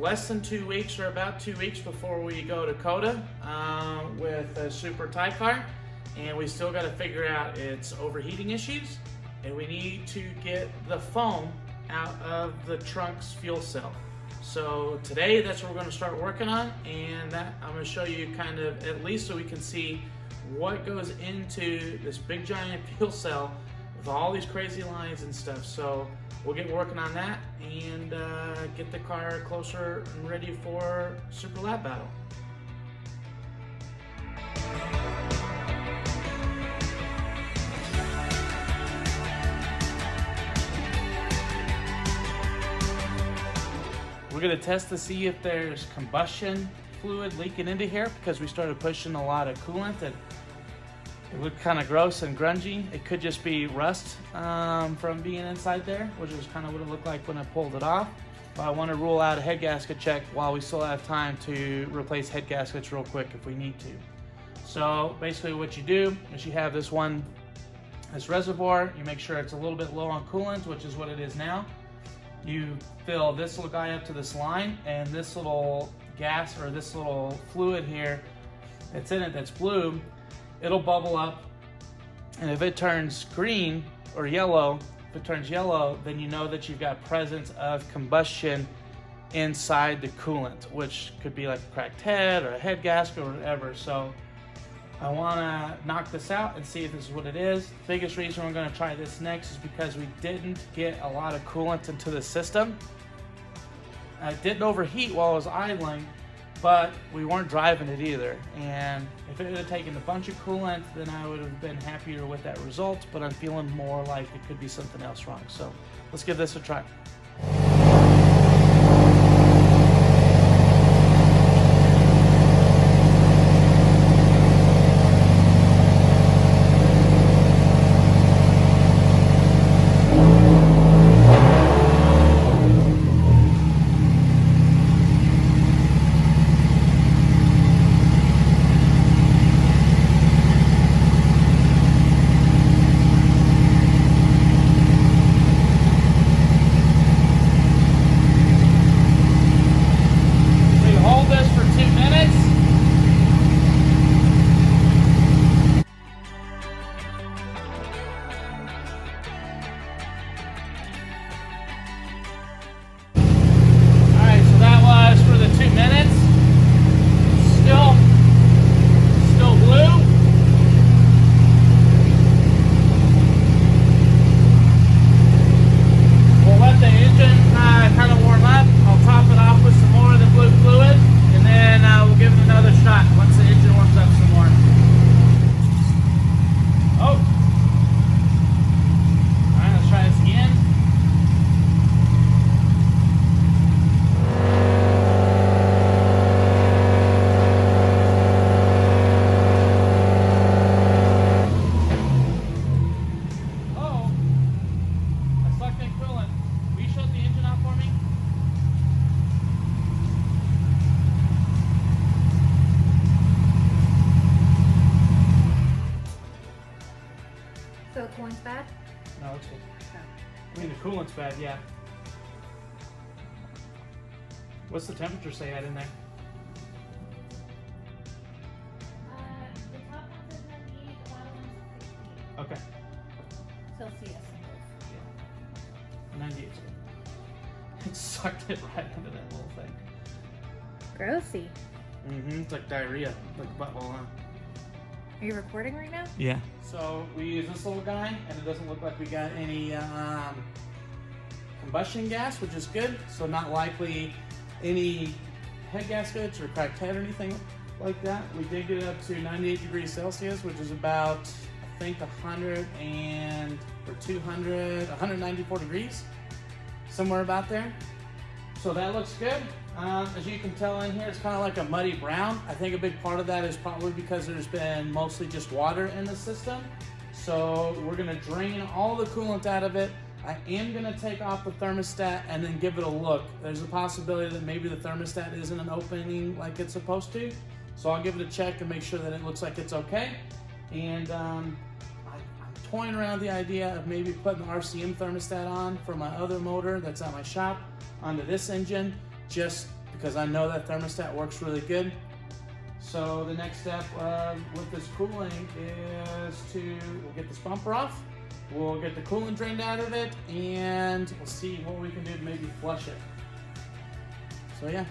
less than 2 weeks or about 2 weeks before we go to COTA with a super Thai car, and we still got to figure out its overheating issues, and we need to get the foam out of the trunk's fuel cell. So today that's what we're going to start working on, and that I'm going to show you kind of at least so we can see what goes into this big giant fuel cell with all these crazy lines and stuff. So we'll get working on that and get the car closer and ready for Super Lab Battle. We're going to test to see if there's combustion fluid leaking into here, because we started pushing a lot of coolant and it looked kind of gross and grungy. It could just be rust from being inside there, which is kind of what it looked like when I pulled it off. But I want to rule out a head gasket check while we still have time to replace head gaskets real quick if we need to. So basically what you do is you have this reservoir, you make sure it's a little bit low on coolant, which is what it is now. You fill this little guy up to this line, and this little gas or this little fluid here that's in it that's blue, it'll bubble up, and if it turns green or yellow, if it turns yellow, then you know that you've got presence of combustion inside the coolant, which could be like a cracked head or a head gasket or whatever. So I want to knock this out and see if this is what it is. The biggest reason we're going to try this next is because we didn't get a lot of coolant into the system. It didn't overheat while I was idling, but we weren't driving it either. And if it had taken a bunch of coolant, then I would have been happier with that result, but I'm feeling more like it could be something else wrong. So let's give this a try. So the coolant's bad? No, it's good. I mean, the coolant's bad, yeah. What's the temperature say at in there? The top one says 98, the bottom one says 68. Okay. Celsius. Yeah. 98 is good. It sucked it right into that little thing. Grossy. Mm-hmm. It's like diarrhea, like butthole, huh? Are you recording right now? Yeah. So we use this little guy, and it doesn't look like we got any combustion gas, which is good. So not likely any head gaskets or cracked head or anything like that. We did get it up to 98 degrees Celsius, which is about, I think, 194 degrees, somewhere about there. So that looks good. As you can tell in here, it's kind of like a muddy brown. I think a big part of that is probably because there's been mostly just water in the system. So we're gonna drain all the coolant out of it. I am gonna take off the thermostat and then give it a look. There's a possibility that maybe the thermostat isn't an opening like it's supposed to. So I'll give it a check and make sure that it looks like it's okay. And I'm toying around the idea of maybe putting the RCM thermostat on for my other motor that's at my shop onto this engine, just because I know that thermostat works really good. So the next step with this cooling is we'll get this bumper off, we'll get the coolant drained out of it, and we'll see what we can do to maybe flush it. So yeah.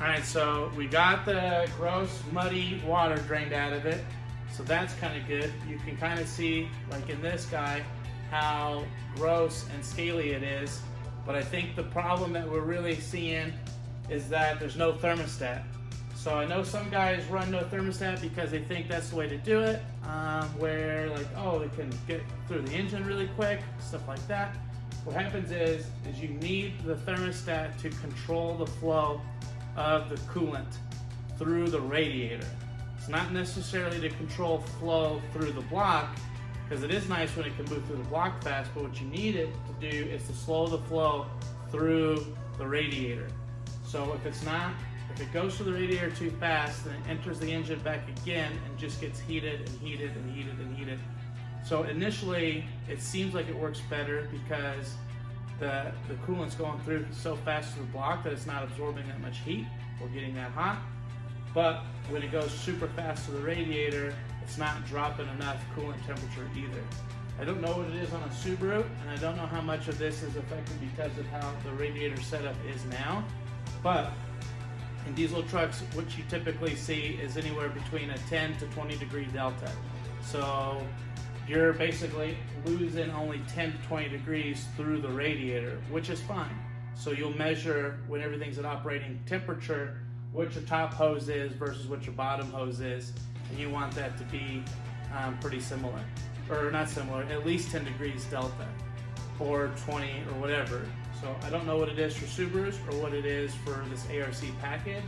Alright, so we got the gross, muddy water drained out of it. So that's kind of good. You can kind of see, like in this guy, how gross and scaly it is. But I think the problem that we're really seeing is that there's no thermostat. So I know some guys run no thermostat because they think that's the way to do it, where like, oh, they can get through the engine really quick, stuff like that. What happens is you need the thermostat to control the flow of the coolant through the radiator. It's not necessarily to control flow through the block, because it is nice when it can move through the block fast, but what you need it to do is to slow the flow through the radiator. So if it goes through the radiator too fast, then it enters the engine back again and just gets heated and heated and heated and heated. So initially, it seems like it works better because the coolant's going through so fast through the block that it's not absorbing that much heat or getting that hot. But when it goes super fast to the radiator, it's not dropping enough coolant temperature either. I don't know what it is on a Subaru, and I don't know how much of this is affected because of how the radiator setup is now. But in diesel trucks, what you typically see is anywhere between a 10 to 20 degree delta. So you're basically losing only 10 to 20 degrees through the radiator, which is fine. So you'll measure when everything's at operating temperature what your top hose is versus what your bottom hose is, and you want that to be pretty similar, or not similar, at least 10 degrees delta, or 20 or whatever. So I don't know what it is for Subarus or what it is for this ARC package,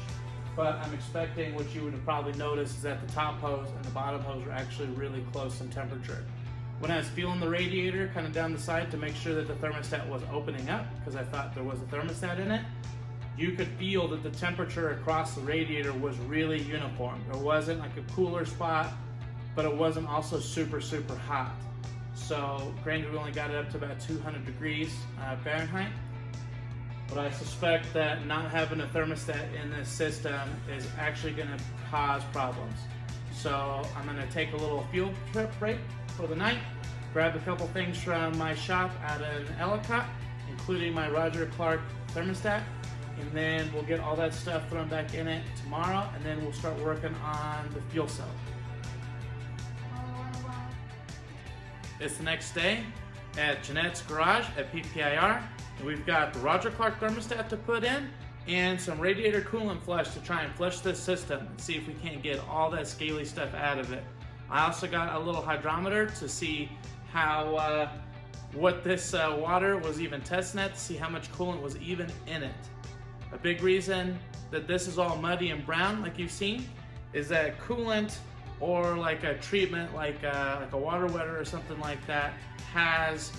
but I'm expecting what you would have probably noticed is that the top hose and the bottom hose are actually really close in temperature. When I was feeling the radiator kind of down the side to make sure that the thermostat was opening up, because I thought there was a thermostat in it, you could feel that the temperature across the radiator was really uniform. There wasn't like a cooler spot, but it wasn't also super, super hot. So granted, we only got it up to about 200 degrees Fahrenheit, but I suspect that not having a thermostat in this system is actually gonna cause problems. So I'm gonna take a little fuel trip break for the night, grab a couple things from my shop out of Ellicott, including my Roger Clark thermostat, and then we'll get all that stuff thrown back in it tomorrow, and then we'll start working on the fuel cell. It's the next day at Jeanette's garage at PPIR, and we've got the Roger Clark thermostat to put in and some radiator coolant flush to try and flush this system and see if we can't get all that scaly stuff out of it. I also got a little hydrometer to see how what this water was even testing at, to see how much coolant was even in it. A big reason that this is all muddy and brown, like you've seen, is that coolant or like a treatment like a water wetter or something like that has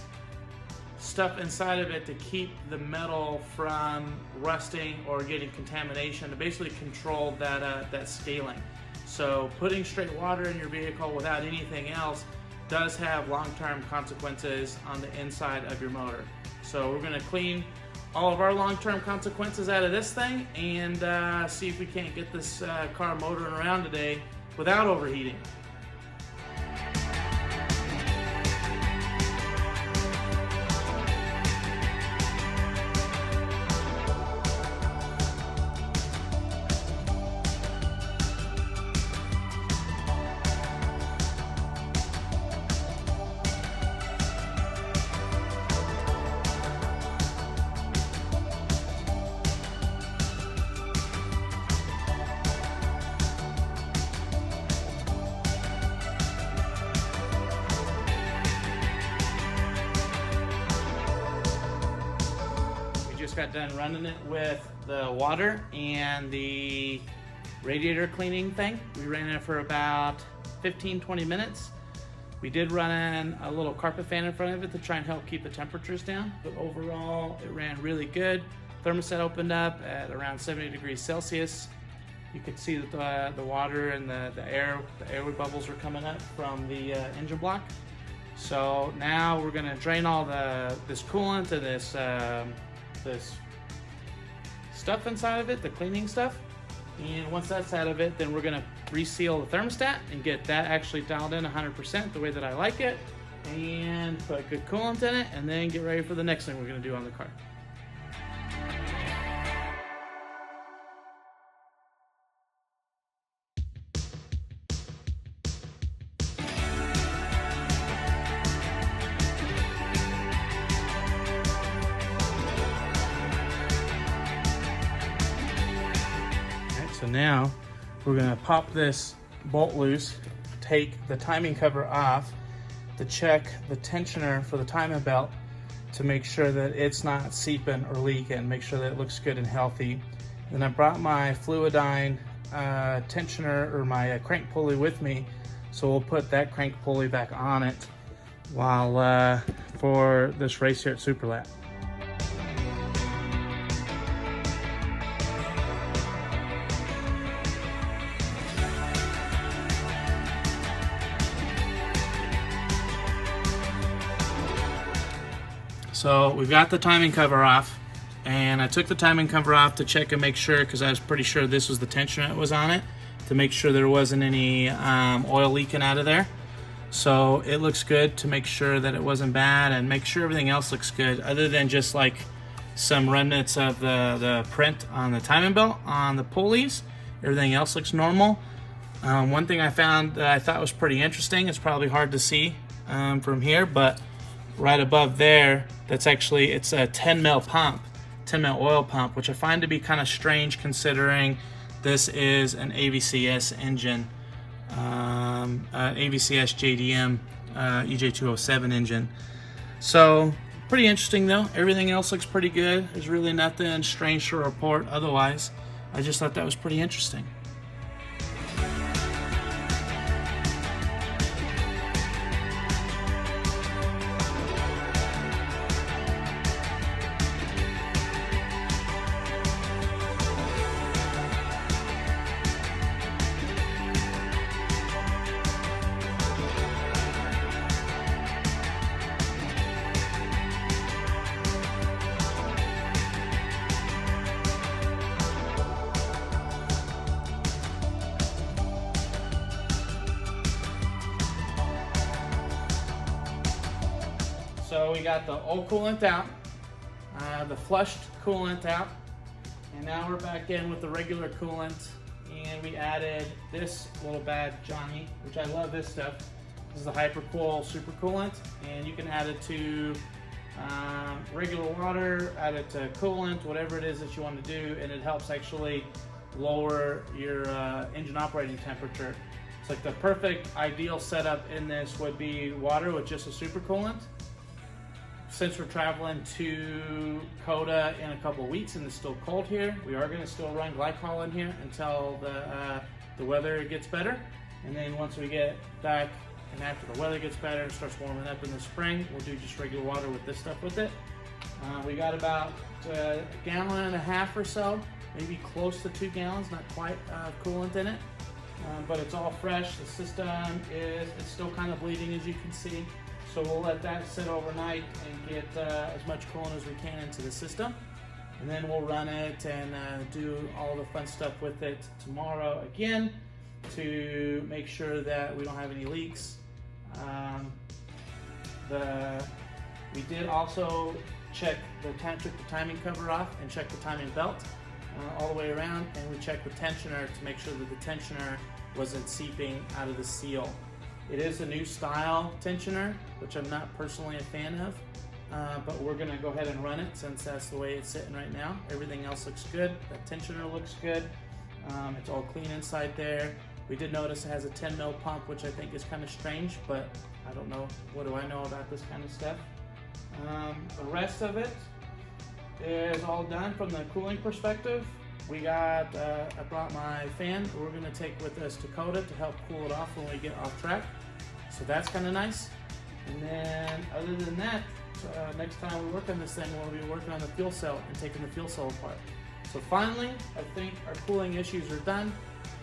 stuff inside of it to keep the metal from rusting or getting contamination, to basically control that scaling. So putting straight water in your vehicle without anything else does have long-term consequences on the inside of your motor. So we're going to clean all of our long-term consequences out of this thing and see if we can't get this car motoring around today without overheating. Got done running it with the water and the radiator cleaning thing. We ran it for about 15-20 minutes. We did run in a little carpet fan in front of it to try and help keep the temperatures down, but overall it ran really good. Thermostat opened up at around 70 degrees Celsius, You could see that the water and the air bubbles are coming up from the engine block. So now we're gonna drain all this coolant and this stuff inside of it, the cleaning stuff. And once that's out of it, then we're gonna reseal the thermostat and get that actually dialed in 100% the way that I like it, and put good coolant in it, and then get ready for the next thing we're gonna do on the car. So now we're gonna pop this bolt loose, take the timing cover off to check the tensioner for the timing belt to make sure that it's not seeping or leaking, make sure that it looks good and healthy. Then I brought my fluidine tensioner or my crank pulley with me, so we'll put that crank pulley back on it while for this race here at Superlap. So we've got the timing cover off, and I took the timing cover off to check and make sure, because I was pretty sure this was the tensioner that was on it, to make sure there wasn't any oil leaking out of there. So it looks good, to make sure that it wasn't bad and make sure everything else looks good, other than just like some remnants of the print on the timing belt on the pulleys. Everything else looks normal. One thing I found that I thought was pretty interesting, it's probably hard to see from here, but right above there, it's a 10 mil pump, 10 mil oil pump, which I find to be kind of strange considering this is an AVCS engine, AVCS JDM EJ207 engine. So pretty interesting though. Everything else looks pretty good. There's really nothing strange to report otherwise. I just thought that was pretty interesting. So we got the old coolant out, the flushed coolant out, and now we're back in with the regular coolant, and we added this little bad Johnny, which I love this stuff. This is the Hypercool Super Coolant, and you can add it to regular water, add it to coolant, whatever it is that you want to do, and it helps actually lower your engine operating temperature. It's like the perfect ideal setup in this would be water with just a super coolant. Since we're traveling to COTA in a couple of weeks and it's still cold here, we are going to still run glycol in here until the weather gets better. And then once we get back and after the weather gets better and starts warming up in the spring, we'll do just regular water with this stuff with it. We got about a gallon and a half or so, maybe close to 2 gallons, not quite coolant in it. But it's all fresh. The system it's still kind of bleeding, as you can see. So we'll let that sit overnight and get as much coolant as we can into the system. And then we'll run it and do all the fun stuff with it tomorrow again to make sure that we don't have any leaks. We did also took the timing cover off and check the timing belt all the way around, and we checked the tensioner to make sure that the tensioner wasn't seeping out of the seal. It is a new style tensioner, which I'm not personally a fan of, but we're gonna go ahead and run it since that's the way it's sitting right now. Everything else looks good. That tensioner looks good. It's all clean inside there. We did notice it has a 10 mil pump, which I think is kind of strange, but I don't know. What do I know about this kind of stuff? The rest of it is all done from the cooling perspective. We got, I brought my fan we're gonna take with us to COTA to help cool it off when we get off track. So that's kind of nice. And then other than that, next time we work on this thing, we'll be working on the fuel cell and taking the fuel cell apart. So finally, I think our cooling issues are done.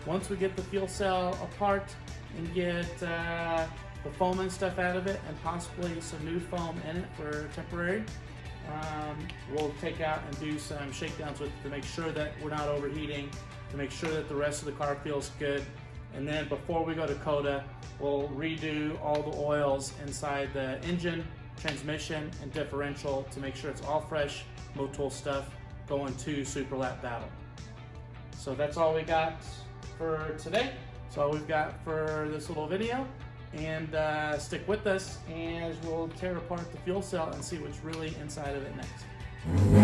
Once we get the fuel cell apart and get the foam and stuff out of it, and possibly some new foam in it for temporary, we'll take out and do some shakedowns with it to make sure that we're not overheating, to make sure that the rest of the car feels good. And then before we go to COTA, we'll redo all the oils inside the engine, transmission, and differential to make sure it's all fresh Motul stuff going to Super Lap Battle. So that's all we got for today. That's all we've got for this little video. And stick with us as we'll tear apart the fuel cell and see what's really inside of it next.